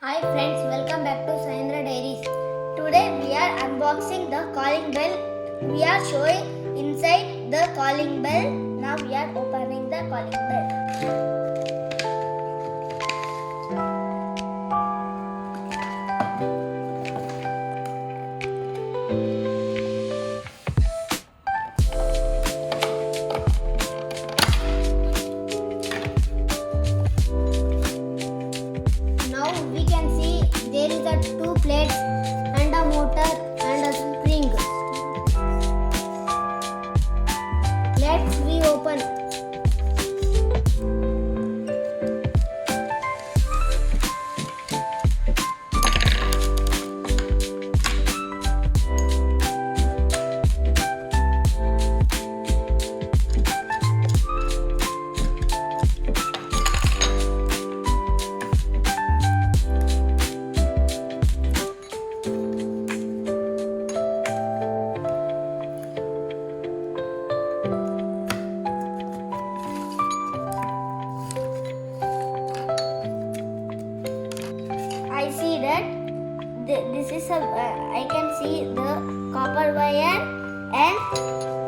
Hi friends, welcome back to Saindra Diaries. Today we are unboxing the calling bell. We are showing inside the calling bell. Now we are opening the calling bell. Now we can see there is a two plates and a motor and a spring. Let's reopen. I see that this is a I can see the copper wire and